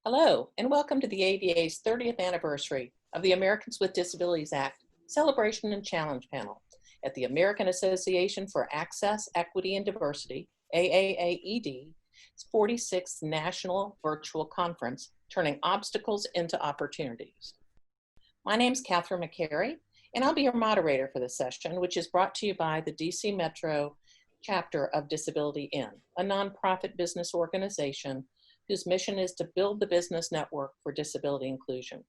Hello, and welcome to the ADA's 30th anniversary of the Americans with Disabilities Act Celebration and Challenge Panel at the American Association for Access, Equity, and Diversity, AAAED's 46th National Virtual Conference, Turning Obstacles into Opportunities. My name is Catherine McCary, and I'll be your moderator for this session, which is brought to you by the DC Metro chapter of Disability In, a nonprofit business organization whose mission is to build the business network for disability inclusion.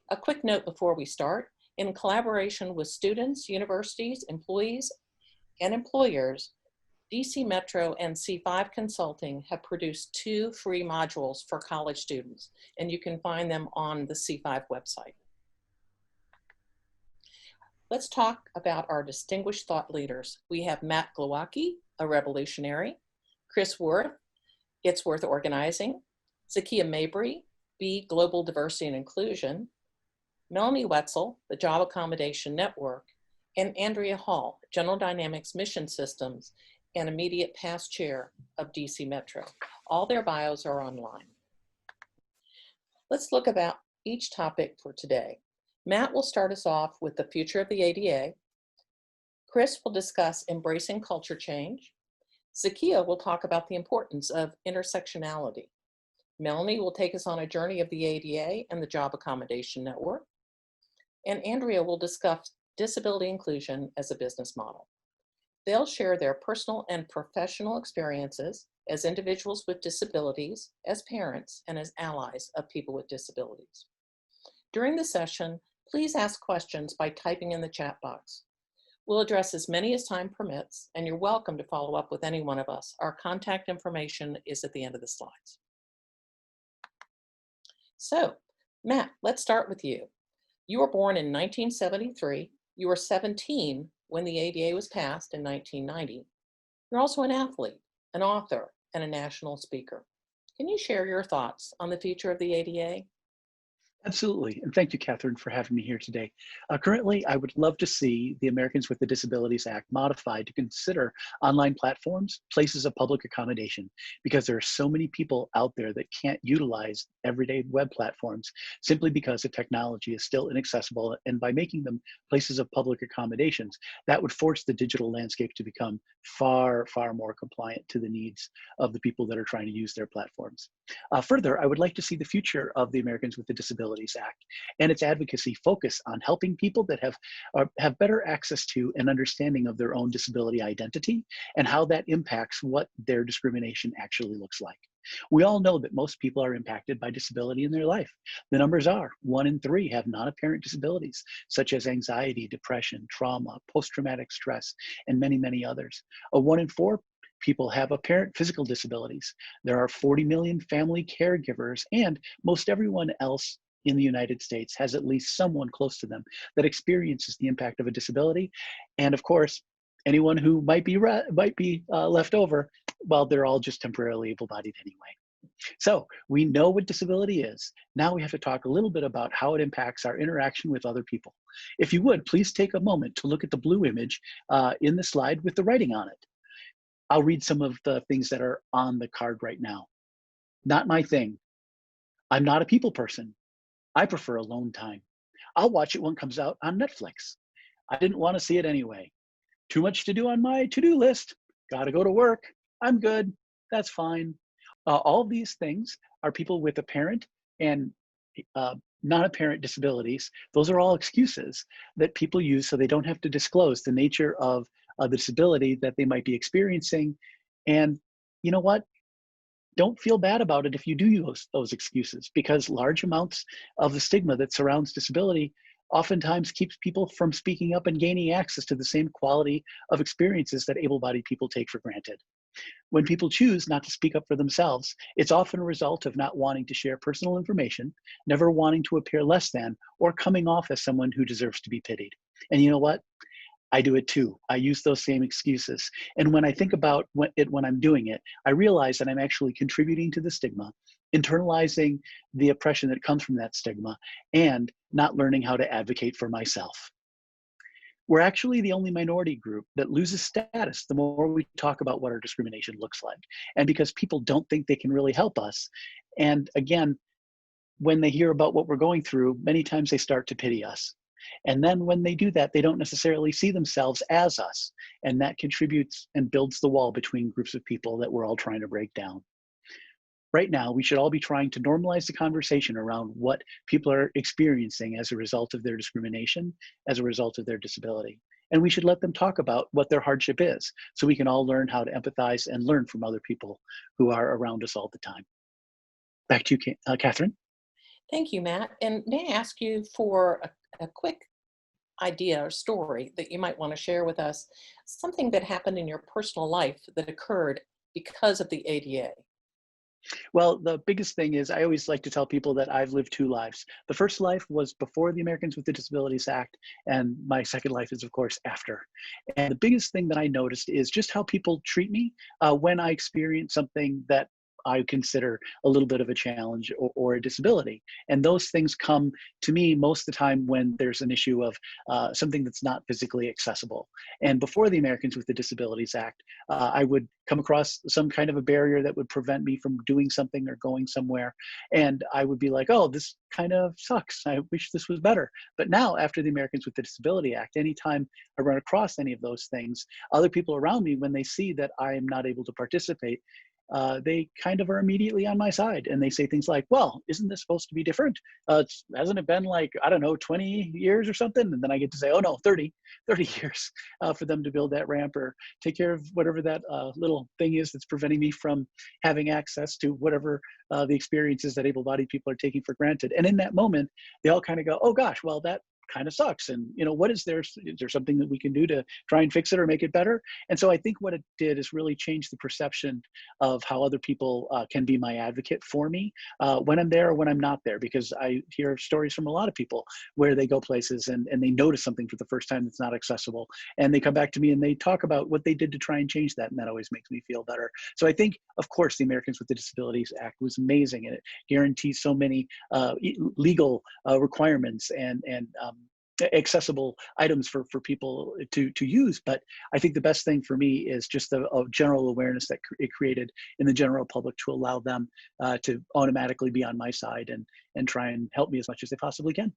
A quick note before we start: in collaboration with students, universities, employees, and employers, DC Metro and C5 Consulting have produced 2 free modules for college students, and you can find them on the C5 website. Let's talk about our distinguished thought leaders. We have Matt Glowacki, a revolutionary; Chris Worth, It's Worth Organizing; Zakiya Mabry, B, Global Diversity and Inclusion; Melanie Wetzel, the Job Accommodation Network; and Andrea Hall, General Dynamics Mission Systems and immediate past chair of DC Metro. All their bios are online. Let's look about each topic for today. Matt will start us off with the future of the ADA. Chris will discuss embracing culture change. Zakiya will talk about the importance of intersectionality. Melanie will take us on a journey of the ADA and the Job Accommodation Network. And Andrea will discuss disability inclusion as a business model. They'll share their personal and professional experiences as individuals with disabilities, as parents, and as allies of people with disabilities. During the session, please ask questions by typing in the chat box. We'll address as many as time permits, and you're welcome to follow up with any one of us. Our contact information is at the end of the slides. So, Matt, let's start with you. You were born in 1973. You were 17 when the ADA was passed in 1990. You're also an athlete, an author, and a national speaker. Can you share your thoughts on the future of the ADA? Absolutely, and thank you, Catherine, for having me here today. Currently, I would love to see the Americans with the Disabilities Act modified to consider online platforms places of public accommodation, because there are so many people out there that can't utilize everyday web platforms simply because the technology is still inaccessible, and by making them places of public accommodations, that would force the digital landscape to become far, far more compliant to the needs of the people that are trying to use their platforms. Further, I would like to see the future of the Americans with the Disabilities Act and its advocacy focus on helping people that have better access to and understanding of their own disability identity and how that impacts what their discrimination actually looks like. We all know that most people are impacted by disability in their life. The numbers are 1 in 3 have non-apparent disabilities, such as anxiety, depression, trauma, post-traumatic stress, and many, many others. 1 in 4 people have apparent physical disabilities. There are 40 million family caregivers, and most everyone else in the United States has at least someone close to them that experiences the impact of a disability. And of course, anyone who might be left over, well, they're all just temporarily able-bodied anyway. So we know what disability is. Now we have to talk a little bit about how it impacts our interaction with other people. If you would, please take a moment to look at the blue image in the slide with the writing on it. I'll read some of the things that are on the card right now. Not my thing. I'm not a people person. I prefer alone time. I'll watch it when it comes out on Netflix. I didn't want to see it anyway. Too much to do on my to-do list. Gotta go to work. I'm good. That's fine. All of these things are people with apparent and non-apparent disabilities. Those are all excuses that people use so they don't have to disclose the nature of the disability that they might be experiencing. And you know what? Don't feel bad about it if you do use those excuses, because large amounts of the stigma that surrounds disability oftentimes keeps people from speaking up and gaining access to the same quality of experiences that able-bodied people take for granted. When people choose not to speak up for themselves, it's often a result of not wanting to share personal information, never wanting to appear less than, or coming off as someone who deserves to be pitied. And you know what? I do it too. I use those same excuses. And when I think about when I'm doing it, I realize that I'm actually contributing to the stigma, internalizing the oppression that comes from that stigma, and not learning how to advocate for myself. We're actually the only minority group that loses status the more we talk about what our discrimination looks like. And because people don't think they can really help us. And again, when they hear about what we're going through, many times they start to pity us. And then when they do that, they don't necessarily see themselves as us. And that contributes and builds the wall between groups of people that we're all trying to break down. Right now, we should all be trying to normalize the conversation around what people are experiencing as a result of their discrimination, as a result of their disability. And we should let them talk about what their hardship is so we can all learn how to empathize and learn from other people who are around us all the time. Back to you, Catherine. Thank you, Matt. And may I ask you for a quick idea or story that you might want to share with us, something that happened in your personal life that occurred because of the ADA? Well, the biggest thing is I always like to tell people that I've lived two lives. The first life was before the Americans with the Disabilities Act, and my second life is, of course, after. And the biggest thing that I noticed is just how people treat me when I experience something that I consider a little bit of a challenge or a disability. And those things come to me most of the time when there's an issue of something that's not physically accessible. And before the Americans with the Disabilities Act, I would come across some kind of a barrier that would prevent me from doing something or going somewhere. And I would be like, oh, this kind of sucks. I wish this was better. But now, after the Americans with the Disability Act, anytime I run across any of those things, other people around me, when they see that I am not able to participate, they kind of are immediately on my side, and they say things like, well, isn't this supposed to be different? Hasn't it been like, I don't know, 20 years or something? And then I get to say, oh no, 30 years for them to build that ramp or take care of whatever that little thing is that's preventing me from having access to whatever the experiences that able-bodied people are taking for granted. And in that moment, they all kind of go, oh gosh, well, that kind of sucks. And what is there something that we can do to try and fix it or make it better? And so I think what it did is really change the perception of how other people can be my advocate for me when I'm there or when I'm not there, because I hear stories from a lot of people where they go places and they notice something for the first time that's not accessible, and they come back to me and they talk about what they did to try and change that, and that always makes me feel better. So I think, of course, the Americans with the Disabilities Act was amazing, and it guarantees so many legal requirements and accessible items for people to use. But I think the best thing for me is just a general awareness that it created in the general public to allow them to automatically be on my side and try and help me as much as they possibly can.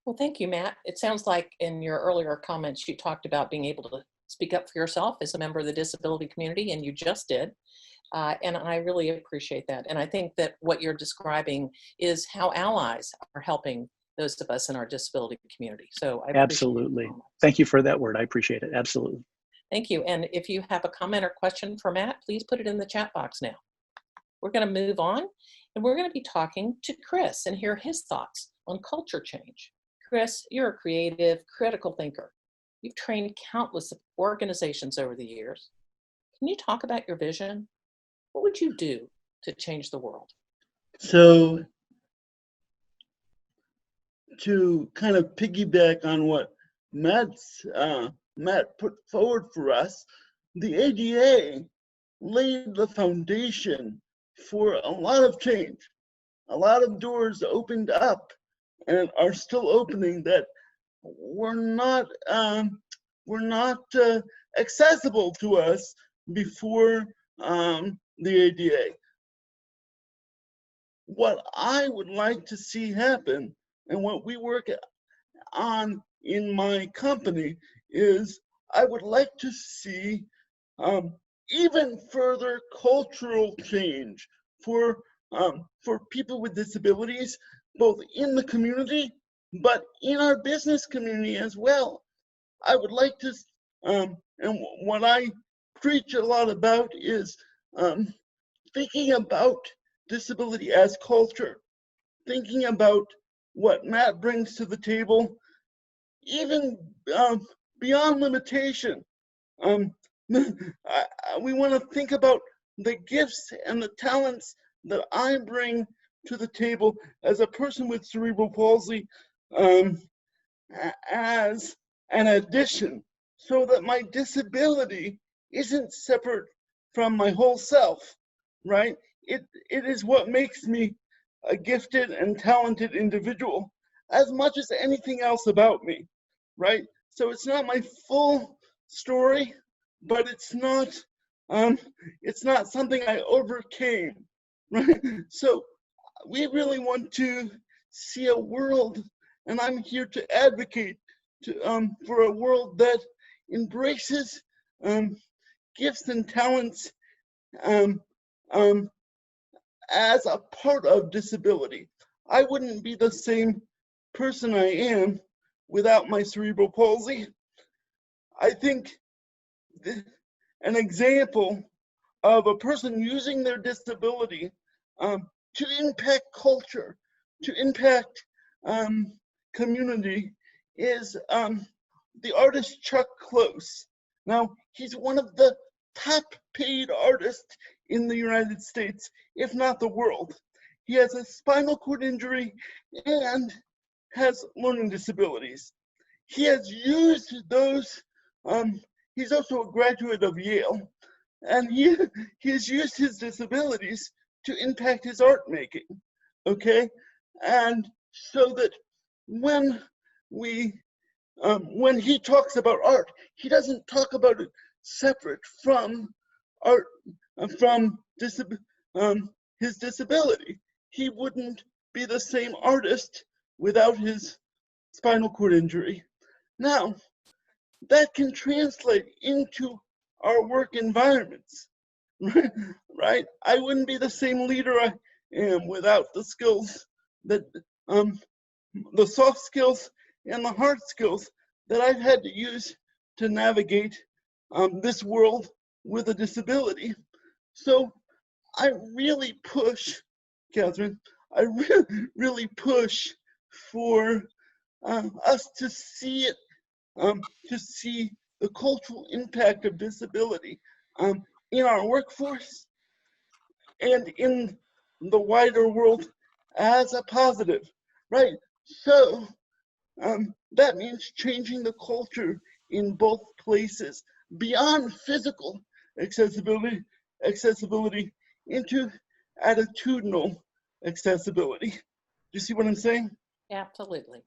Well, thank you, Matt. It sounds like in your earlier comments, you talked about being able to speak up for yourself as a member of the disability community, and you just did. And I really appreciate that. And I think that what you're describing is how allies are helping those of us in our disability community. So I appreciate Absolutely. it. Thank you for that word. I appreciate it. Absolutely. Thank you. And if you have a comment or question for Matt, please put it in the chat box now. We're going to move on, and we're going to be talking to Chris and hear his thoughts on culture change. Chris, you're a creative, critical thinker. You've trained countless organizations over the years. Can you talk about your vision? What would you do to change the world? So to kind of piggyback on what Matt put forward for us, the ADA laid the foundation for a lot of change. A lot of doors opened up and are still opening that were not accessible to us before the ADA. What I would like to see happen, and what we work on in my company, is I would like to see even further cultural change for people with disabilities, both in the community, but in our business community as well. I would like to, and what I preach a lot about is thinking about disability as culture, thinking about what Matt brings to the table, even beyond limitation. We want to think about the gifts and the talents that I bring to the table as a person with cerebral palsy as an addition, so that my disability isn't separate from my whole self, right? It is what makes me a gifted and talented individual as much as anything else about me, right? So it's not my full story, but it's not something I overcame, right? So we really want to see a world, and I'm here to advocate for a world that embraces gifts and talents um, um, as a part of disability. I wouldn't be the same person I am without my cerebral palsy. I think an example of a person using their disability to impact culture, to impact community is the artist Chuck Close. Now, he's one of the top paid artists in the United States, if not the world. He has a spinal cord injury and has learning disabilities. He has used those, he's also a graduate of Yale, and he has used his disabilities to impact his art making, okay? And so that when when he talks about art, he doesn't talk about it separate from art, from his disability. He wouldn't be the same artist without his spinal cord injury. Now, that can translate into our work environments, right? I wouldn't be the same leader I am without the skills that, the soft skills and the hard skills that I've had to use to navigate this world with a disability. So I really push, Catherine, I really push for us to see it, to see the cultural impact of disability in our workforce and in the wider world as a positive, right? So that means changing the culture in both places beyond physical accessibility into attitudinal accessibility. Do you see what I'm saying? Absolutely.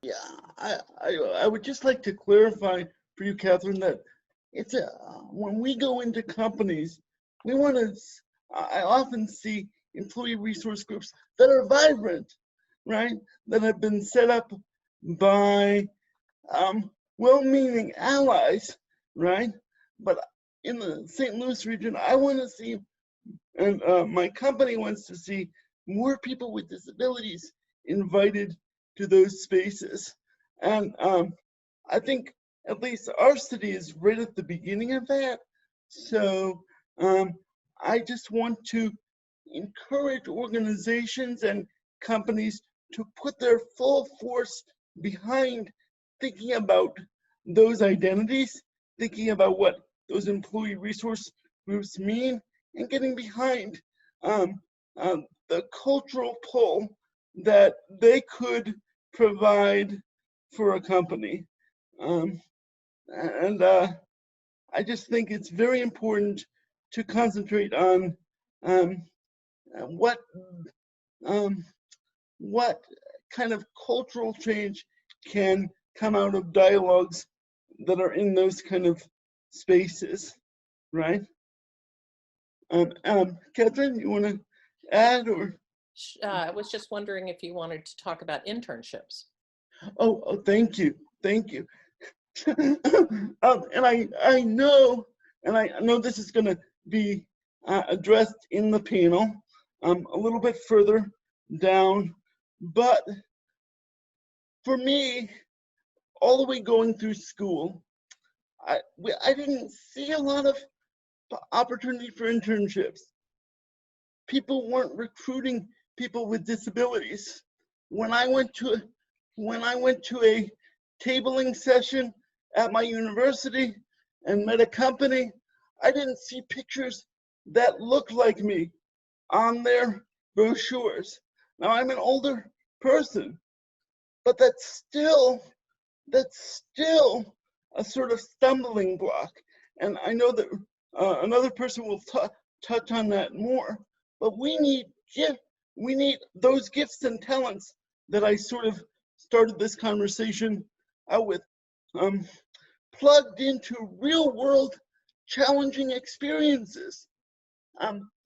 Yeah, I would just like to clarify for you, Catherine, that it's when we go into companies, we want to. I often see employee resource groups that are vibrant, right? That have been set up by well-meaning allies, right? But in the St. Louis region, I want to see, and my company wants to see more people with disabilities invited to those spaces. And I think at least our city is right at the beginning of that. So I just want to encourage organizations and companies to put their full force behind thinking about those identities, thinking about what those employee resource groups mean, and getting behind the cultural pull that they could provide for a company. And I just think it's very important to concentrate on what what kind of cultural change can come out of dialogues that are in those kind of spaces, right? Catherine, you want to add or? I was just wondering if you wanted to talk about internships. Oh, thank you, thank you. And I know this is going to be addressed in the panel a little bit further down, but for me, all the way going through school, I didn't see a lot of opportunity for internships. People weren't recruiting people with disabilities. When I went to a tabling session at my university and met a company, I didn't see pictures that looked like me on their brochures. Now I'm an older person, but that's still a sort of stumbling block. And I know that another person will touch on that more, but we need those gifts and talents that I sort of started this conversation out with. um, plugged into real world challenging experiences.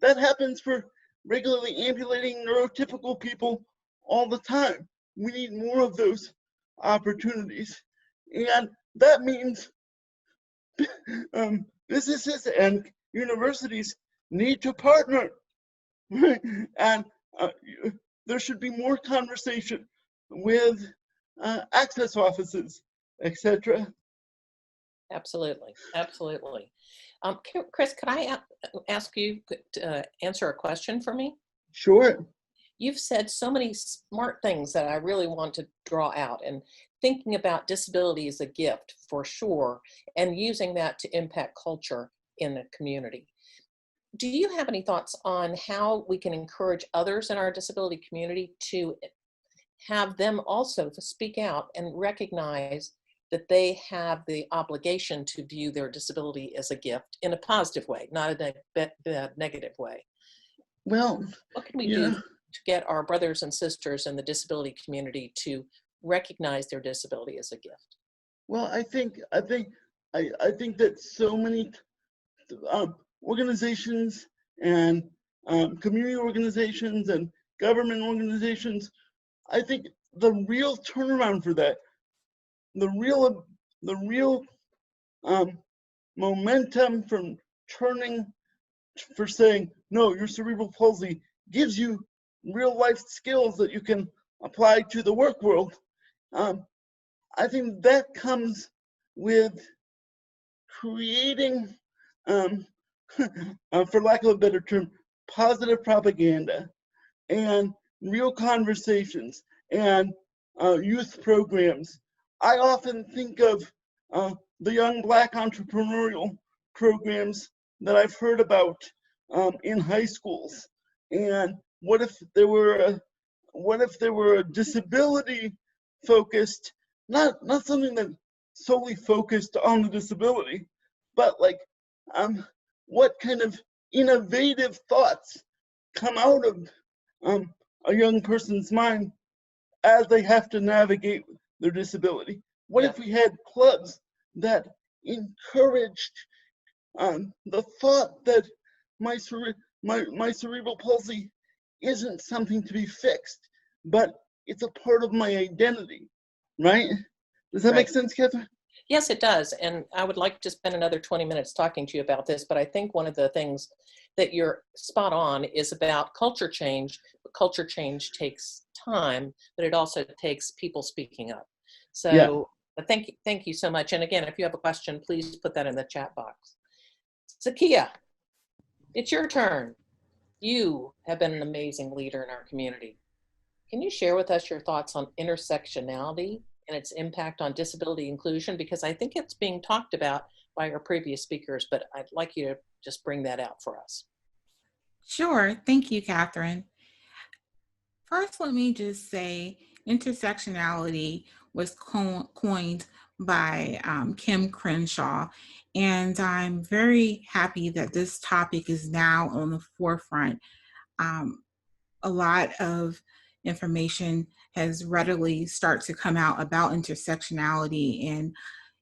That happens for regularly ambulating neurotypical people all the time. We need more of those opportunities. And that means businesses and universities need to partner. And uh, there should be more conversation with access offices, etc. Absolutely, absolutely. Chris, could I ask you to answer a question for me? Sure. You've said so many smart things that I really want to draw out, and thinking about disability as a gift for sure, and using that to impact culture in the community. Do you have any thoughts on how we can encourage others in our disability community to have them also to speak out and recognize that they have the obligation to view their disability as a gift in a positive way, not a negative way? Well, What can we you do know, to get our brothers and sisters in the disability community to recognize their disability as a gift? well, I think that so many organizations and community organizations and government organizations, I think the real turnaround for that, the real um, momentum from turning for saying no, your cerebral palsy gives you real life skills that you can apply to the work world. Um, I think that comes with creating, um, for lack of a better term, positive propaganda and real conversations and youth programs. I often think of the young Black entrepreneurial programs that I've heard about in high schools. And what if there were a disability focused, not something that solely focused on the disability, but like what kind of innovative thoughts come out of um, a young person's mind as they have to navigate their disability? What Yeah, if we had clubs that encouraged the thought that my cerebral palsy isn't something to be fixed, but it's a part of my identity, right? Does that make right. sense, Catherine? Yes, it does. And I would like to spend another 20 minutes talking to you about this, but I think one of the things that you're spot on is about culture change. Culture change takes time, but it also takes people speaking up. Yeah. So thank you so much. And again, if you have a question, please put that in the chat box. Zakia, it's your turn. You have been an amazing leader in our community. Can you share with us your thoughts on intersectionality and its impact on disability inclusion? Because I think it's being talked about by our previous speakers, but I'd like you to just bring that out for us. Sure. Thank you, Catherine. First, let me just say intersectionality was coined by Kim Crenshaw, and I'm very happy that this topic is now on the forefront. Um, a lot of information has readily started to come out about intersectionality, and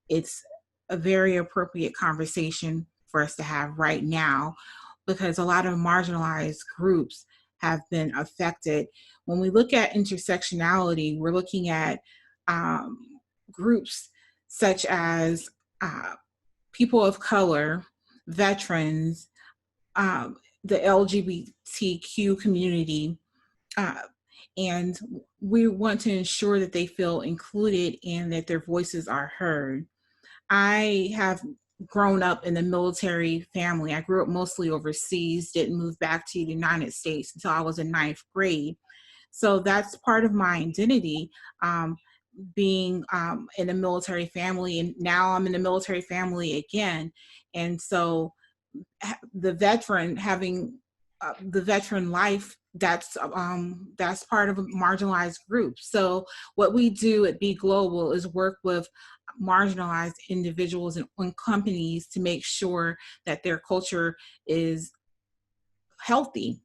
it's a very appropriate conversation for us to have right now because a lot of marginalized groups have been affected. When we look at intersectionality, we're looking at um, groups such as uh, people of color, veterans, um, the LGBTQ community, uh, and we want to ensure that they feel included and that their voices are heard. I have grown up in a military family. I grew up mostly overseas, didn't move back to the United States until I was in ninth grade. So that's part of my identity, being in a military family. And now I'm in a military family again. And so the veteran having the veteran life, that's part of a marginalized group. So what we do at Be Global is work with marginalized individuals and companies to make sure that their culture is healthy.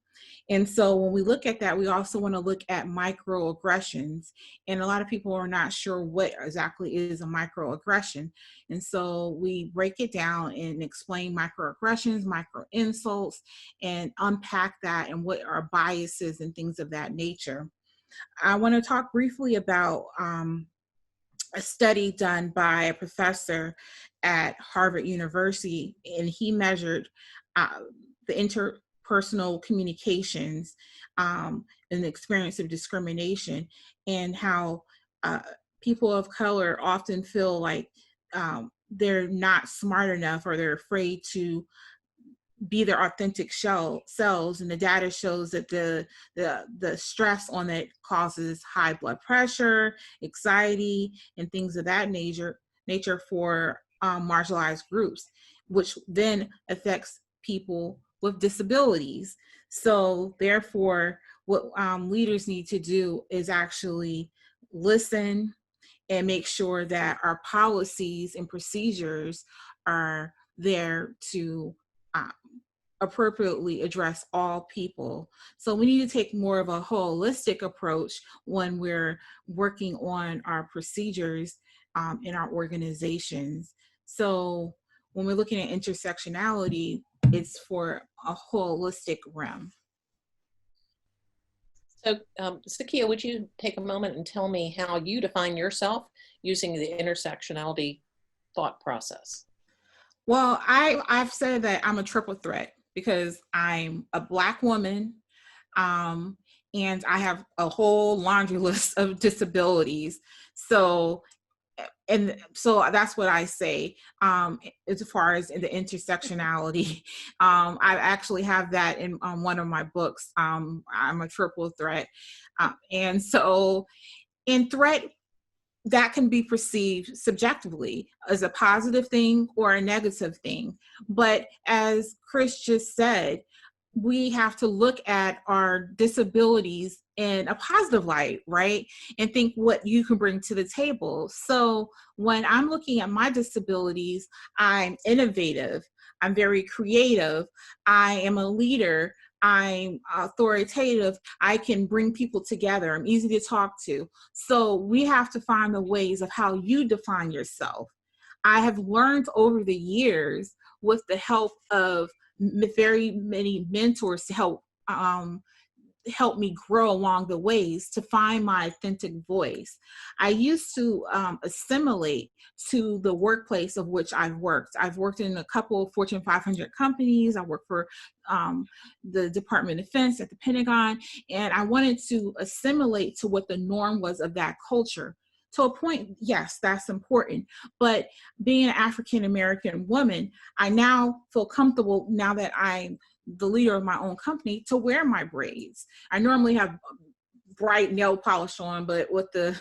And so when we look at that, we also want to look at microaggressions. And a lot of people are not sure what exactly is a microaggression. And so we break it down and explain microaggressions, micro insults, and unpack that and what are biases and things of that nature. I want to talk briefly about a study done by a professor at Harvard University, and he measured the interpersonal communications and the experience of discrimination, and how people of color often feel like they're not smart enough, or they're afraid to be their authentic selves. And the data shows that the stress on it causes high blood pressure, anxiety, and things of that nature for marginalized groups, which then affects people with disabilities. So therefore, what leaders need to do is actually listen and make sure that our policies and procedures are there to appropriately address all people. So we need to take more of a holistic approach when we're working on our procedures in our organizations. So when we're looking at intersectionality, it's for a holistic realm. So, Zakia, would you take a moment and tell me how you define yourself using the intersectionality thought process? Well, I've said that I'm a triple threat because I'm a Black woman, and I have a whole laundry list of disabilities. So, and so that's what I say as far as the intersectionality. I actually have that in one of my books. I'm a triple threat. And so in threat, that can be perceived subjectively as a positive thing or a negative thing. But as Chris just said, we have to look at our disabilities in a positive light, right? And think what you can bring to the table. So when I'm looking at my disabilities, I'm innovative, I'm very creative, I am a leader, I'm authoritative, I can bring people together, I'm easy to talk to. So we have to find the ways of how you define yourself. I have learned over the years, with the help of very many mentors, to help me grow along the ways to find my authentic voice. I used to assimilate to the workplace of which I've worked. I've worked in a couple of Fortune 500 companies. I worked for the Department of Defense at the Pentagon, and I wanted to assimilate to what the norm was of that culture. To a point, yes, that's important. But being an African American woman, I now feel comfortable, now that I'm the leader of my own company, to wear my braids. I normally have bright nail polish on, but with the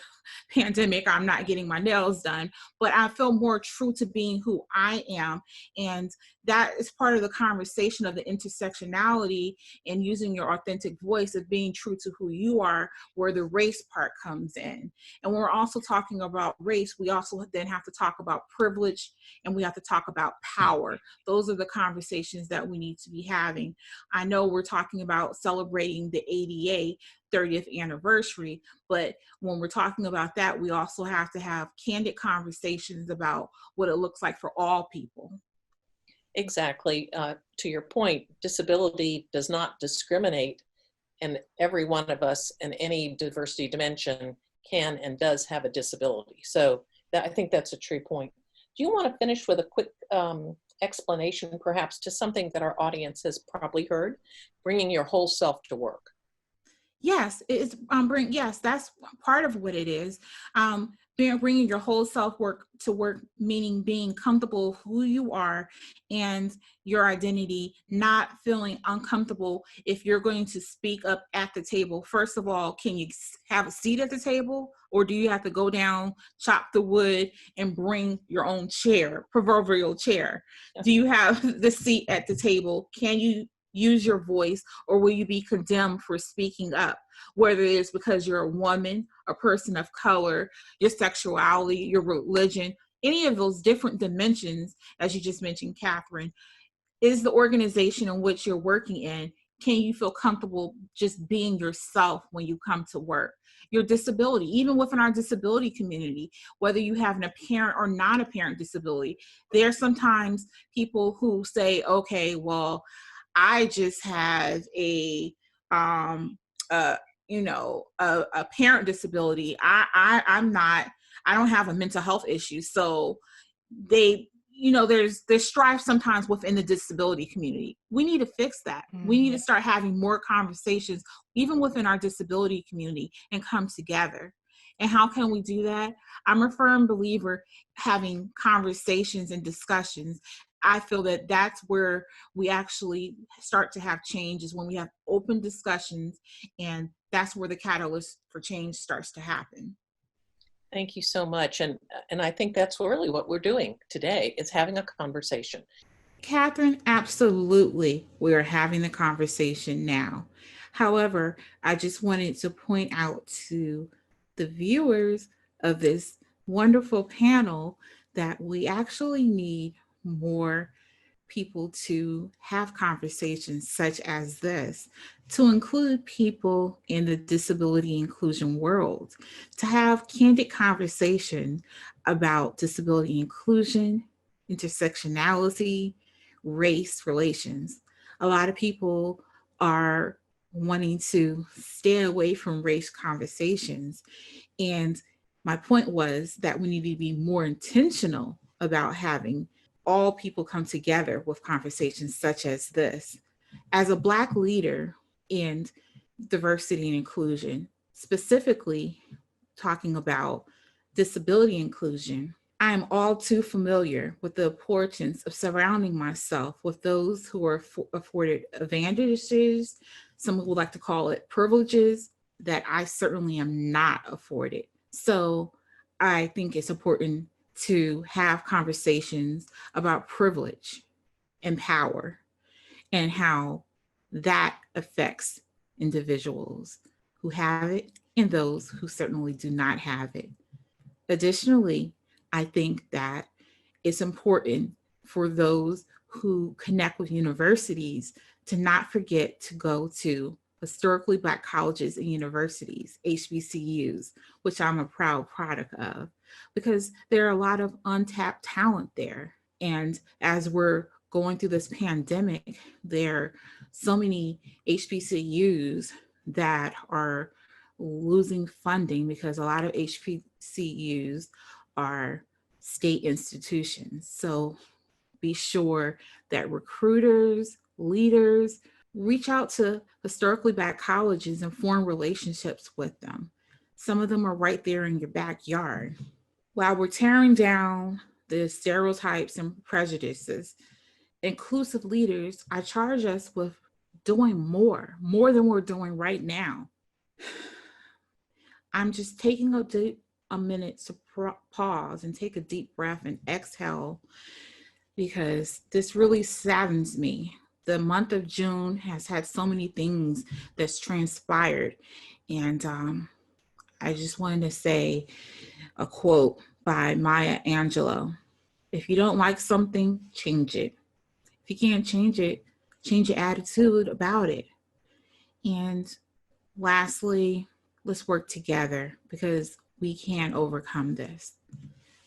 pandemic, I'm not getting my nails done. But I feel more true to being who I am. And that is part of the conversation of the intersectionality and using your authentic voice, of being true to who you are, where the race part comes in. And when we're also talking about race, we also then have to talk about privilege, and we have to talk about power. Those are the conversations that we need to be having. I know we're talking about celebrating the ADA 30th anniversary, but when we're talking about that, we also have to have candid conversations about what it looks like for all people. Exactly. To your point, disability does not discriminate, and every one of us in any diversity dimension can and does have a disability. So I think that's a true point. Do you want to finish with a quick explanation, perhaps, to something that our audience has probably heard, bringing your whole self to work? Yes, it's yes, that's part of what it is. Bringing your whole self to work, meaning being comfortable who you are and your identity, not feeling uncomfortable if you're going to speak up at the table. First of all, can you have a seat at the table, or do you have to go down, chop the wood, and bring your own chair, proverbial chair? Do you have the seat at the table? Can you use your voice, or will you be condemned for speaking up? Whether it's because you're a woman, a person of color, your sexuality, your religion, any of those different dimensions, as you just mentioned, Catherine, is the organization in which you're working in can you feel comfortable just being yourself when you come to work? Your disability, even within our disability community, whether you have an apparent or non-apparent disability, there are sometimes people who say, okay, well, I just have a a parent disability. I don't have a mental health issue. So they, there's strife sometimes within the disability community. We need to fix that. We need to start having more conversations, even within our disability community, and come together. And how can we do that? I'm a firm believer having conversations and discussions. I feel that that's where we actually start to have change, is when we have open discussions, and that's where the catalyst for change starts to happen. Thank you so much. And I think that's really what we're doing today, is having a conversation. Catherine, absolutely. We are having the conversation now. However, I just wanted to point out to the viewers of this wonderful panel that we actually need more people to have conversations such as this, to include people in the disability inclusion world, to have candid conversation about disability inclusion, intersectionality, race relations. A lot of people are wanting to stay away from race conversations. And my point was that we need to be more intentional about having all people come together with conversations such as this. As a Black leader in diversity and inclusion, specifically talking about disability inclusion, I am all too familiar with the importance of surrounding myself with those who are afforded advantages, some would like to call it privileges, that I certainly am not afforded. So I think it's important to have conversations about privilege and power and how that affects individuals who have it and those who certainly do not have it. Additionally, I think that it's important for those who connect with universities to not forget to go to historically Black colleges and universities, HBCUs, which I'm a proud product of, because there are a lot of untapped talent there. And as we're going through this pandemic, there are so many HBCUs that are losing funding because a lot of HBCUs are state institutions. So be sure that recruiters, leaders, reach out to historically Black colleges and form relationships with them. Some of them are right there in your backyard. While we're tearing down the stereotypes and prejudices, inclusive leaders, I charge us with doing more than we're doing right now. I'm just taking a minute to pause and take a deep breath and exhale, because this really saddens me. The month of June has had so many things that's transpired. And I just wanted to say a quote by Maya Angelou. If you don't like something, change it. If you can't change it, change your attitude about it. And lastly, let's work together, because we can overcome this.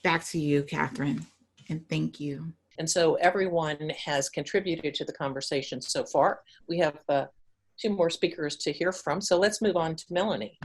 Back to you, Catherine, and thank you. And so everyone has contributed to the conversation so far. We have 2 more speakers to hear from, so let's move on to Melanie.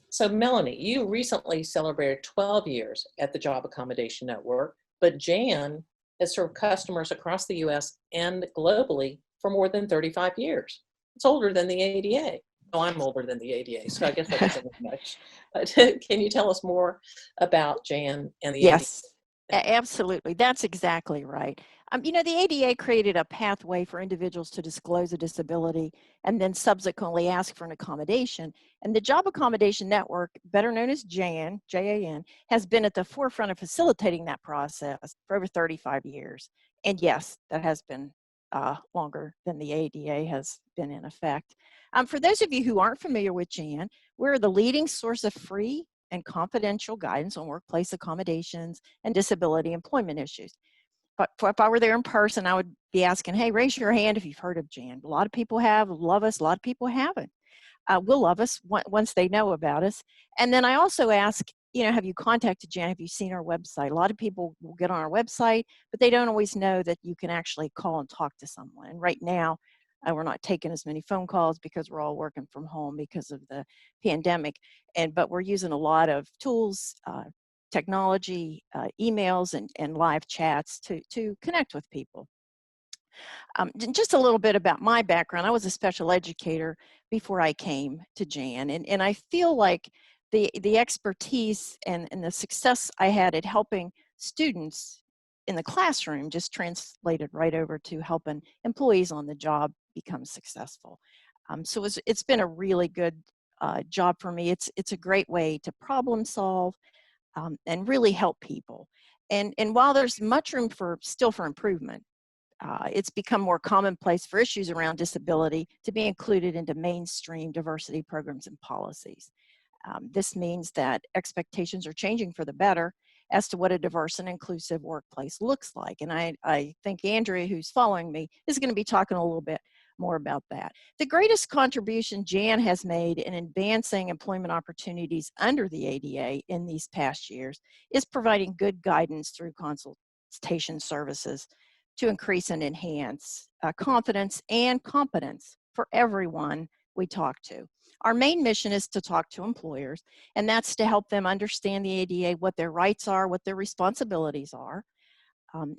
So Melanie, you recently celebrated 12 years at the Job Accommodation Network, but Jan has served customers across the US and globally for more than 35 years. It's older than the ADA. Oh, I'm older than the ADA, so I guess that doesn't mean much. But can you tell us more about Jan and the ADA? Yes, absolutely. That's exactly right. The ADA created a pathway for individuals to disclose a disability and then subsequently ask for an accommodation. And the Job Accommodation Network, better known as JAN, J-A-N, has been at the forefront of facilitating that process for over 35 years. And yes, that has been longer than the ADA has been in effect. For those of you who aren't familiar with JAN, we're the leading source of free and confidential guidance on workplace accommodations and disability employment issues. But if I were there in person, I would be be asking, hey, raise your hand if you've heard of Jan. A lot of people have, love us, a lot of people haven't. Will love us once they know about us. And then I also ask, have you contacted Jan? Have you seen our website? A lot of people will get on our website, but they don't always know that you can actually call and talk to someone. And right now, we're not taking as many phone calls because we're all working from home because of the pandemic. But we're using a lot of tools, technology, emails, and live chats to connect with people. Just a little bit about my background. I was a special educator before I came to Jan, and I feel like the expertise and the success I had at helping students in the classroom just translated right over to helping employees on the job become successful. So it's been a really good job for me. It's a great way to problem solve and really help people. And while there's much room still for improvement, it's become more commonplace for issues around disability to be included into mainstream diversity programs and policies. This means that expectations are changing for the better as to what a diverse and inclusive workplace looks like. And I think Andrea, who's following me, is going to be talking a little bit more about that. The greatest contribution Jan has made in advancing employment opportunities under the ADA in these past years is providing good guidance through consultation services to increase and enhance confidence and competence for everyone we talk to. Our main mission is to talk to employers, and that's to help them understand the ADA, what their rights are, what their responsibilities are,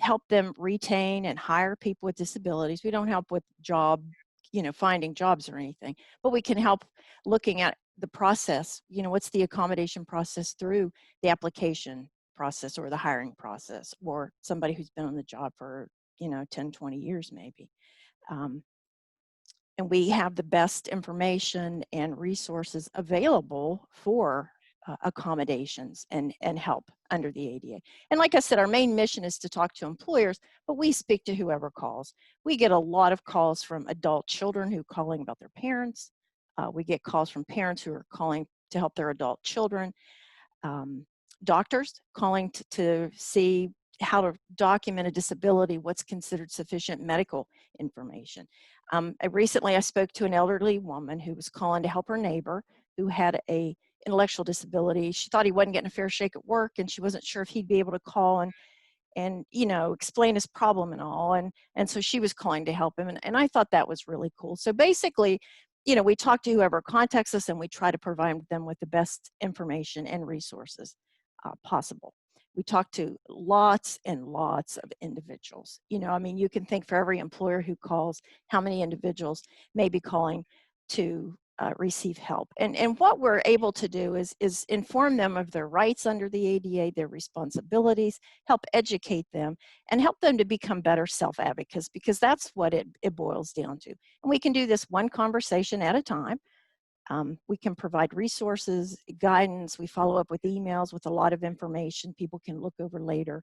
help them retain and hire people with disabilities. We don't help with finding jobs or anything, but we can help looking at the process, what's the accommodation process through the application process or the hiring process, or somebody who's been on the job for 10, 20 years maybe. And we have the best information and resources available for accommodations and help under the ADA. And like I said, our main mission is to talk to employers, but we speak to whoever calls. We get a lot of calls from adult children who are calling about their parents. We get calls from parents who are calling to help their adult children. Doctors calling to see how to document a disability, what's considered sufficient medical information. Recently I spoke to an elderly woman who was calling to help her neighbor who had a intellectual disability. She thought he wasn't getting a fair shake at work, and she wasn't sure if he'd be able to call and explain his problem and all. And so she was calling to help him. And I thought that was really cool. So basically, we talk to whoever contacts us, and we try to provide them with the best information and resources possible. We talk to lots and lots of individuals. You can think for every employer who calls, how many individuals may be calling to receive help. And what we're able to do is inform them of their rights under the ADA, their responsibilities, help educate them, and help them to become better self-advocates, because that's what it boils down to. And we can do this one conversation at a time. We can provide resources, guidance. We follow up with emails with a lot of information people can look over later,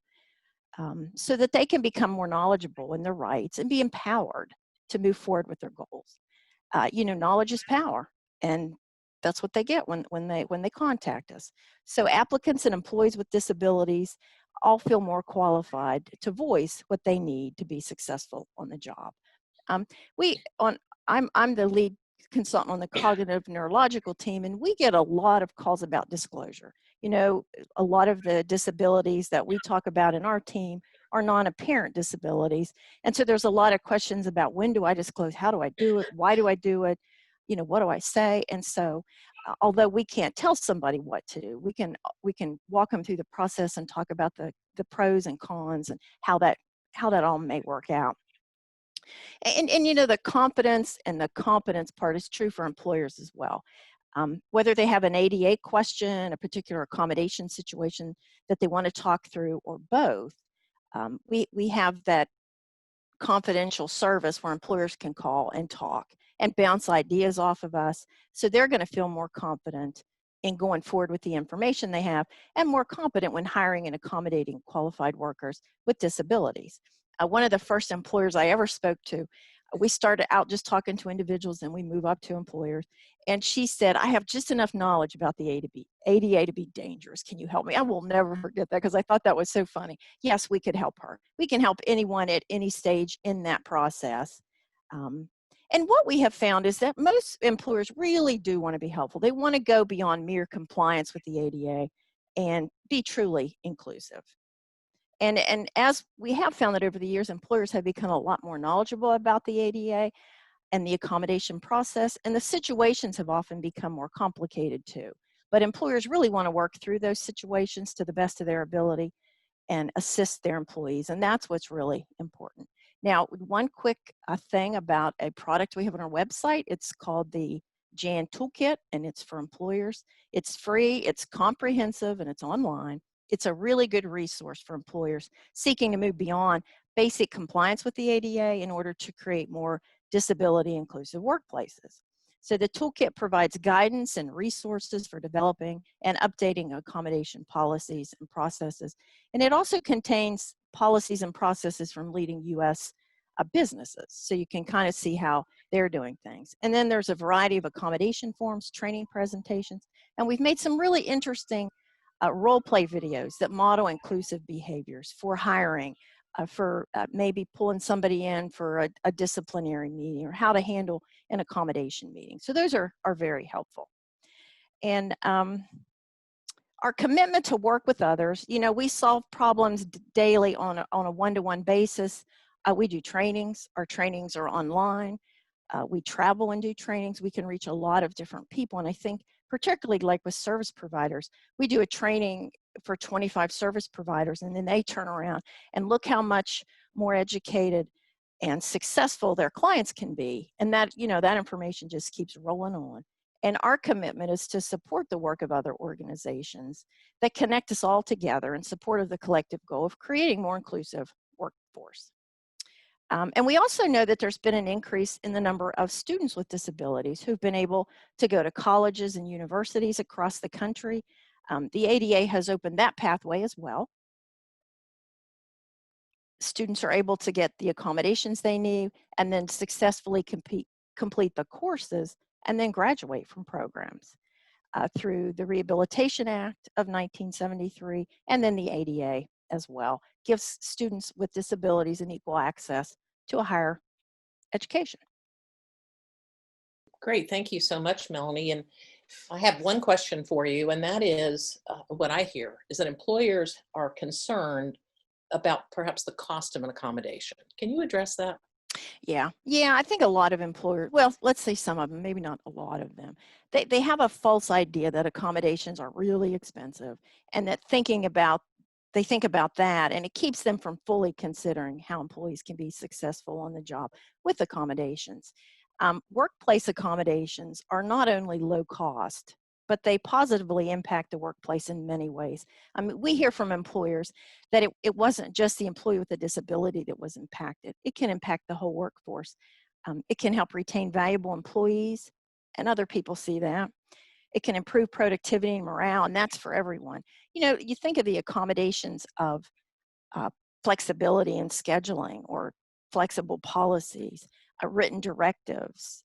so that they can become more knowledgeable in their rights and be empowered to move forward with their goals. Knowledge is power, and that's what they get when they contact us. So applicants and employees with disabilities all feel more qualified to voice what they need to be successful on the job. I'm the lead consultant on the cognitive neurological team, and we get a lot of calls about disclosure. A lot of the disabilities that we talk about in our team are non-apparent disabilities. And so there's a lot of questions about, when do I disclose? How do I do it? Why do I do it? What do I say? And so although we can't tell somebody what to do, we can walk them through the process and talk about the pros and cons and how that all may work out. And the confidence and the competence part is true for employers as well. Whether they have an ADA question, a particular accommodation situation that they want to talk through, or both, we have that confidential service where employers can call and talk and bounce ideas off of us. So they're going to feel more confident in going forward with the information they have, and more competent when hiring and accommodating qualified workers with disabilities. One of the first employers I ever spoke to We started out just talking to individuals and we move up to employers. And she said, I have just enough knowledge about the ADA to be dangerous. Can you help me? I will never forget that because I thought that was so funny. Yes, we could help her. We can help anyone at any stage in that process. And what we have found is that most employers really do want to be helpful. They want to go beyond mere compliance with the ADA and be truly inclusive. And as we have found that over the years, employers have become a lot more knowledgeable about the ADA and the accommodation process, and the situations have often become more complicated too. But employers really want to work through those situations to the best of their ability and assist their employees, and that's what's really important. Now, one quick thing about a product we have on our website, it's called the JAN Toolkit, and it's for employers. It's free, it's comprehensive, and it's online. It's a really good resource for employers seeking to move beyond basic compliance with the ADA in order to create more disability inclusive workplaces. So the toolkit provides guidance and resources for developing and updating accommodation policies and processes. And it also contains policies and processes from leading US businesses. So you can kind of see how they're doing things. And then there's a variety of accommodation forms, training presentations, and we've made some really interesting role play videos that model inclusive behaviors for hiring, for maybe pulling somebody in for a disciplinary meeting, or how to handle an accommodation meeting. So those are very helpful. And our commitment to work with others, you know, we solve problems daily on a one-to-one basis. We do trainings. Our trainings are online. We travel and do trainings. We can reach a lot of different people. And I think particularly like with service providers, we do a training for 25 service providers, and then they turn around and look how much more educated and successful their clients can be. And that, you know, that information just keeps rolling on. And our commitment is to support the work of other organizations that connect us all together in support of the collective goal of creating more inclusive workforce. And we also know that there's been an increase in the number of students with disabilities who've been able to go to colleges and universities across the country. The ADA has opened that pathway as well. Students are able to get the accommodations they need and then successfully complete the courses and then graduate from programs through the Rehabilitation Act of 1973 and then the ADA as well. Gives students with disabilities an equal access to a higher education. Great, thank you so much, Melanie. And I have one question for you, and that is what I hear is that employers are concerned about perhaps the cost of an accommodation. Can you address that? Yeah, I think a lot of employers, well, let's say some of them, maybe not a lot of them, they have a false idea that accommodations are really expensive, and that they think about that, and it keeps them from fully considering how employees can be successful on the job with accommodations. Workplace accommodations are not only low cost, but they positively impact the workplace in many ways. I mean, we hear from employers that it wasn't just the employee with a disability that was impacted. It can impact the whole workforce. It can help retain valuable employees, and other people see that. It can improve productivity and morale, and that's for everyone. You know, you think of the accommodations of flexibility in scheduling, or flexible policies, written directives,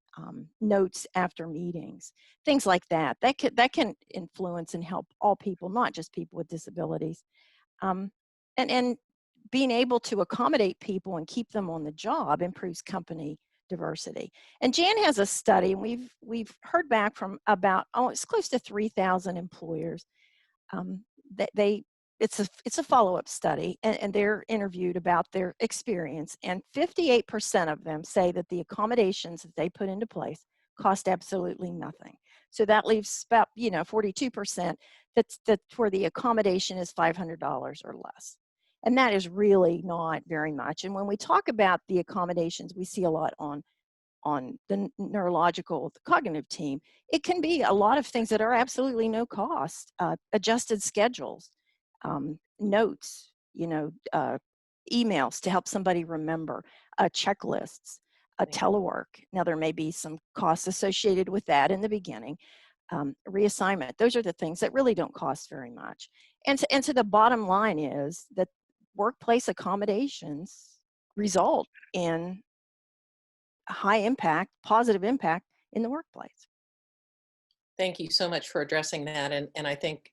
notes after meetings, things like that. That can influence and help all people, not just people with disabilities. And being able to accommodate people and keep them on the job improves company diversity. And Jan has a study, and we've heard back from about, it's close to 3,000 employers. It's a follow-up study, and they're interviewed about their experience, and 58% of them say that the accommodations that they put into place cost absolutely nothing. So that leaves about 42% that where the accommodation is $500 or less. And that is really not very much. And when we talk about the accommodations, we see a lot on the neurological, the cognitive team. It can be a lot of things that are absolutely no cost. Adjusted schedules, notes, emails to help somebody remember, checklists, telework. Now there may be some costs associated with that in the beginning. Reassignment. Those are the things that really don't cost very much. And so the bottom line is that workplace accommodations result in high impact, positive impact in the workplace. Thank you so much for addressing that. And I think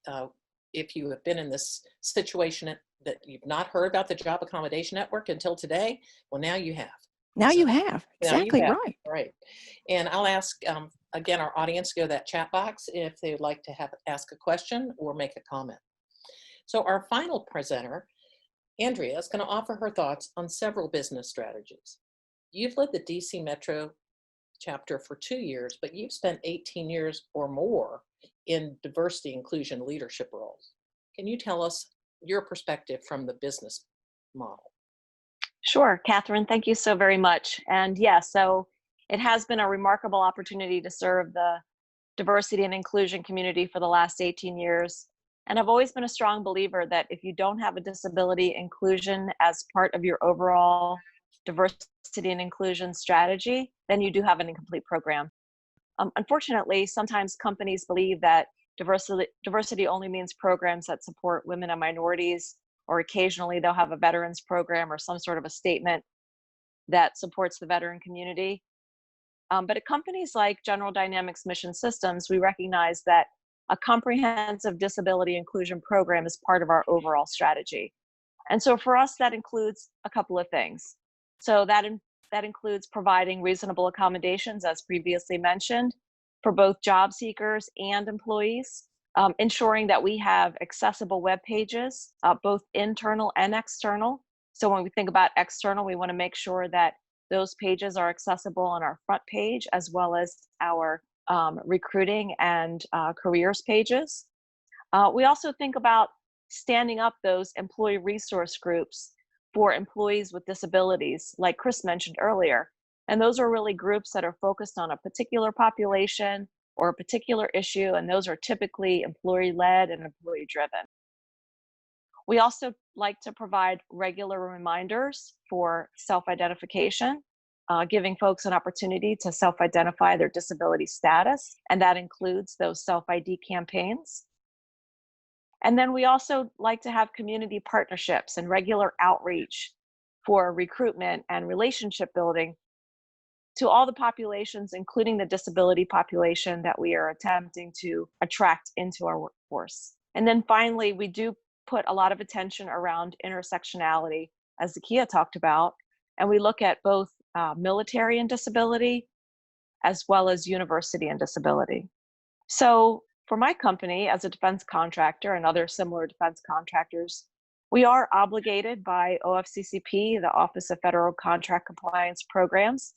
if you have been in this situation that you've not heard about the Job Accommodation Network until today, well, now you have. Now So you have, now you exactly have. right. Right. And I'll ask, again, our audience to go to that chat box if they'd like to ask a question or make a comment. So our final presenter, Andrea, is going to offer her thoughts on several business strategies. You've led the DC Metro chapter for 2 years, but you've spent 18 years or more in diversity, inclusion, leadership roles. Can you tell us your perspective from the business model? Sure, Catherine, thank you so very much. And yeah, so it has been a remarkable opportunity to serve the diversity and inclusion community for the last 18 years. And I've always been a strong believer that if you don't have a disability inclusion as part of your overall diversity and inclusion strategy, then you do have an incomplete program. Unfortunately, sometimes companies believe that diversity only means programs that support women and minorities, or occasionally they'll have a veterans program or some sort of a statement that supports the veteran community. But at companies like General Dynamics Mission Systems, we recognize that a comprehensive disability inclusion program is part of our overall strategy. And so for us, that includes a couple of things. So that includes providing reasonable accommodations, as previously mentioned, for both job seekers and employees, ensuring that we have accessible web pages, both internal and external. So when we think about external, we want to make sure that those pages are accessible on our front page, as well as our recruiting and careers pages. We also think about standing up those employee resource groups for employees with disabilities, like Chris mentioned earlier. And those are really groups that are focused on a particular population or a particular issue, and those are typically employee-led and employee-driven. We also like to provide regular reminders for self-identification, giving folks an opportunity to self-identify their disability status, and that includes those self-ID campaigns. And then we also like to have community partnerships and regular outreach for recruitment and relationship building to all the populations, including the disability population that we are attempting to attract into our workforce. And then finally, we do put a lot of attention around intersectionality, as Zakia talked about, and we look at both military and disability, as well as university and disability. So for my company, as a defense contractor and other similar defense contractors, we are obligated by OFCCP, the Office of Federal Contract Compliance Programs,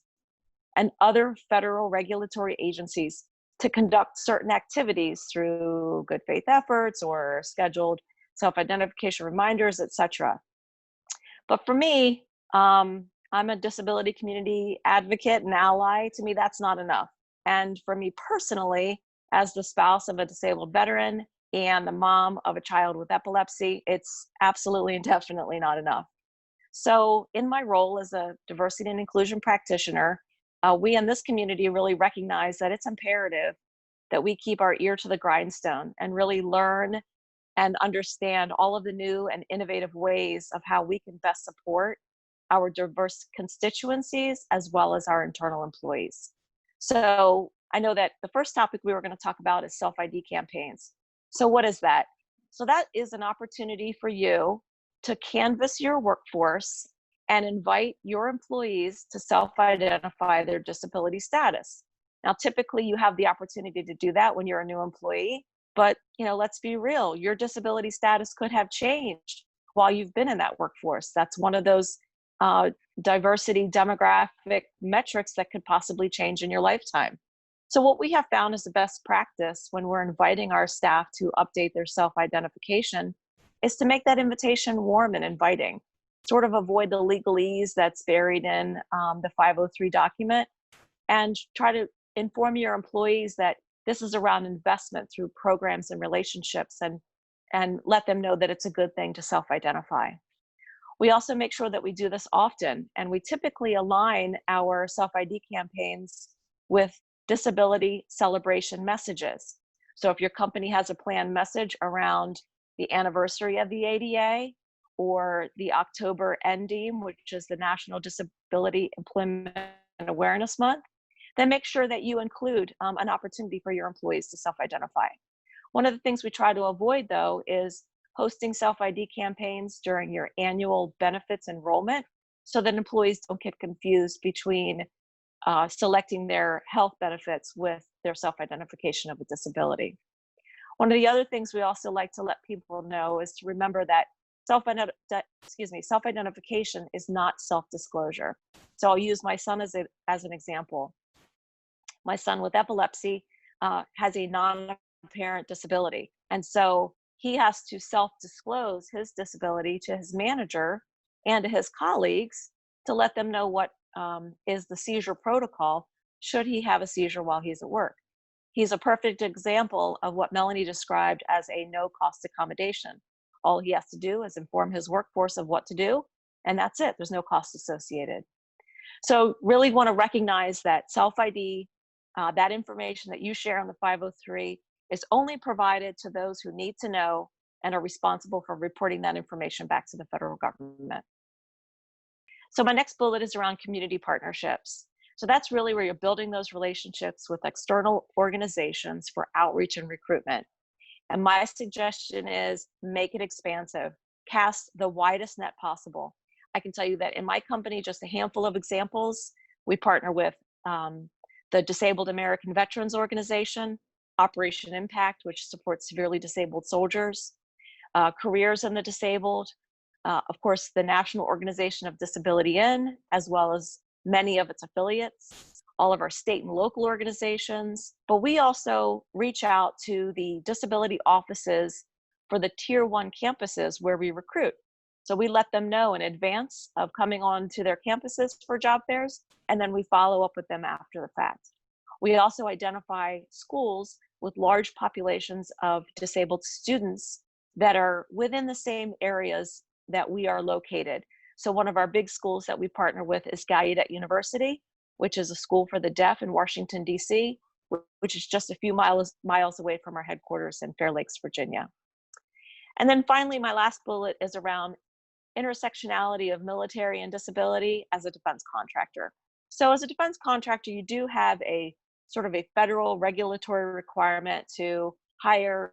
and other federal regulatory agencies to conduct certain activities through good faith efforts or scheduled self-identification reminders, etc. But for me, I'm a disability community advocate and ally. To me, that's not enough. And for me personally, as the spouse of a disabled veteran and the mom of a child with epilepsy, it's absolutely and definitely not enough. So in my role as a diversity and inclusion practitioner, we in this community really recognize that it's imperative that we keep our ear to the grindstone and really learn and understand all of the new and innovative ways of how we can best support our diverse constituencies as well as our internal employees. So I know that the first topic we were going to talk about is self-ID campaigns. So what is that? So that is an opportunity for you to canvass your workforce and invite your employees to self-identify their disability status. Now, typically you have the opportunity to do that when you're a new employee, but let's be real, your disability status could have changed while you've been in that workforce. That's one of those diversity demographic metrics that could possibly change in your lifetime. So what we have found is the best practice when we're inviting our staff to update their self-identification is to make that invitation warm and inviting, sort of avoid the legalese that's buried in the 503 document, and try to inform your employees that this is around investment through programs and relationships, and let them know that it's a good thing to self-identify. We also make sure that we do this often, and we typically align our self-ID campaigns with disability celebration messages. So if your company has a planned message around the anniversary of the ADA or the October NDEAM, which is the National Disability Employment Awareness Month, then make sure that you include an opportunity for your employees to self-identify. One of the things we try to avoid, though, is hosting self-ID campaigns during your annual benefits enrollment so that employees don't get confused between selecting their health benefits with their self-identification of a disability. One of the other things we also like to let people know is to remember that self-identification is not self-disclosure. So I'll use my son as an example. My son with epilepsy has a non-apparent disability. And so he has to self-disclose his disability to his manager and to his colleagues to let them know what is the seizure protocol should he have a seizure while he's at work. He's a perfect example of what Melanie described as a no-cost accommodation. All he has to do is inform his workforce of what to do, and that's it. There's no cost associated. So really want to recognize that self-ID, that information that you share on the 503 is only provided to those who need to know and are responsible for reporting that information back to the federal government. So my next bullet is around community partnerships. So that's really where you're building those relationships with external organizations for outreach and recruitment. And my suggestion is make it expansive, cast the widest net possible. I can tell you that in my company, just a handful of examples, we partner with the Disabled American Veterans Organization, Operation Impact, which supports severely disabled soldiers, Careers in the Disabled, of course, the National Organization of Disability In, as well as many of its affiliates, all of our state and local organizations. But we also reach out to the disability offices for the Tier 1 campuses where we recruit. So we let them know in advance of coming on to their campuses for job fairs, and then we follow up with them after the fact. We also identify schools with large populations of disabled students that are within the same areas that we are located. So one of our big schools that we partner with is Gallaudet University, which is a school for the deaf in Washington, D.C., which is just a few miles away from our headquarters in Fair Lakes, Virginia. And then finally, my last bullet is around intersectionality of military and disability as a defense contractor. So as a defense contractor, you do have a sort of a federal regulatory requirement to hire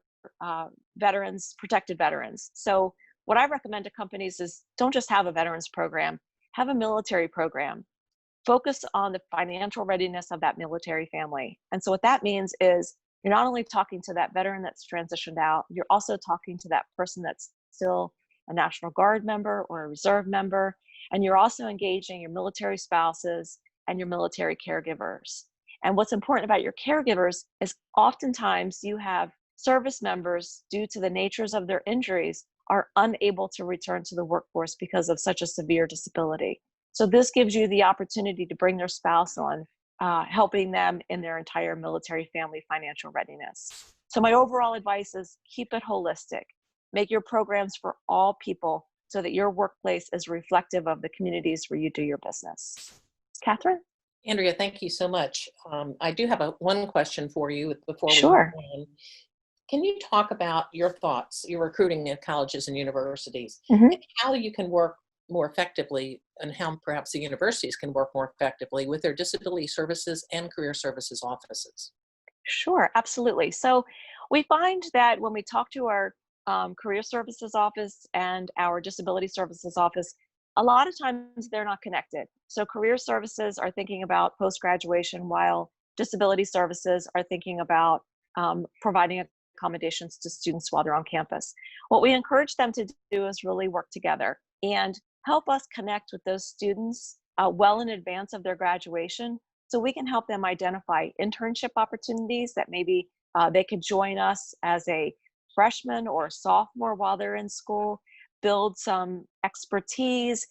veterans, protected veterans. So what I recommend to companies is don't just have a veterans program, have a military program. Focus on the financial readiness of that military family. And so what that means is you're not only talking to that veteran that's transitioned out, you're also talking to that person that's still a National Guard member or a reserve member, and you're also engaging your military spouses and your military caregivers. And what's important about your caregivers is oftentimes you have service members, due to the natures of their injuries, are unable to return to the workforce because of such a severe disability. So this gives you the opportunity to bring their spouse on, helping them in their entire military family financial readiness. So my overall advice is keep it holistic. Make your programs for all people so that your workplace is reflective of the communities where you do your business. Catherine? Andrea, thank you so much. I do have one question for you before we Sure. move on. Can you talk about your thoughts, your recruiting at colleges and universities, Mm-hmm. and how you can work more effectively, and how perhaps the universities can work more effectively with their disability services and career services offices? Sure, absolutely. So we find that when we talk to our career services office and our disability services office, a lot of times they're not connected. So career services are thinking about post-graduation, while disability services are thinking about providing accommodations to students while they're on campus. What we encourage them to do is really work together and help us connect with those students well in advance of their graduation, so we can help them identify internship opportunities that maybe they could join us as a freshman or sophomore while they're in school, build some expertise,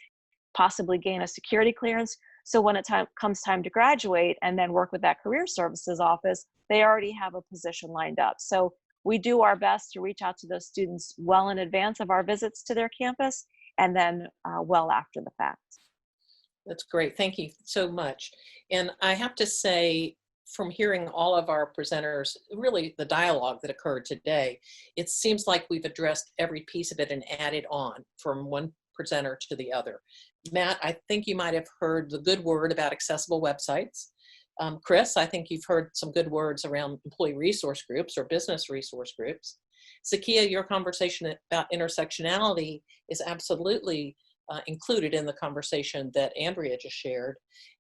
possibly gain a security clearance. So when it comes time to graduate and then work with that career services office, they already have a position lined up. So we do our best to reach out to those students well in advance of our visits to their campus, and then well after the fact. That's great. Thank you so much. And I have to say, from hearing all of our presenters, really the dialogue that occurred today, it seems like we've addressed every piece of it and added on from one presenter to the other. Matt, I think you might have heard the good word about accessible websites. Chris, I think you've heard some good words around employee resource groups or business resource groups. Zakia, your conversation about intersectionality is absolutely included in the conversation that Andrea just shared.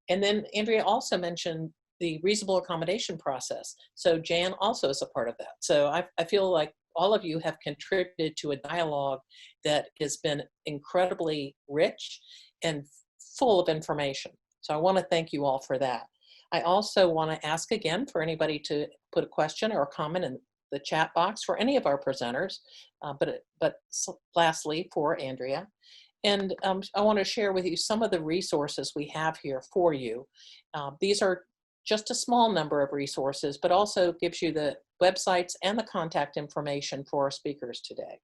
And then Andrea also mentioned the reasonable accommodation process. So Jan also is a part of that. So I feel like all of you have contributed to a dialogue that has been incredibly rich and full of information. So I want to thank you all for that. I also want to ask again for anybody to put a question or a comment in the chat box for any of our presenters, but lastly for Andrea. And I want to share with you some of the resources we have here for you. These are just a small number of resources, but also gives you the websites and the contact information for our speakers today.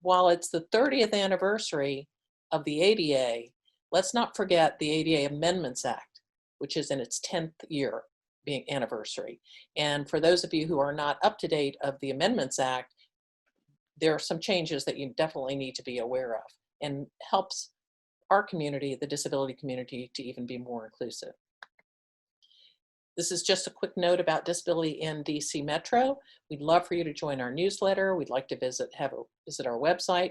While it's the 30th anniversary of the ADA, let's not forget the ADA Amendments Act, which is in its 10th year being anniversary. And for those of you who are not up to date of the Amendments Act, there are some changes that you definitely need to be aware of, and helps our community, the disability community, to even be more inclusive. This is just a quick note about disability in DC Metro. We'd love for you to join our newsletter. We'd like to visit our website,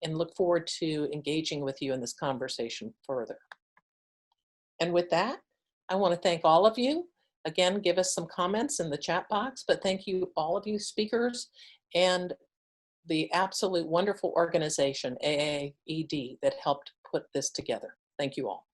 and look forward to engaging with you in this conversation further. And with that, I want to thank all of you. Again, give us some comments in the chat box, but thank you, all of you speakers, and the absolute wonderful organization, AAAED, that helped put this together. Thank you all.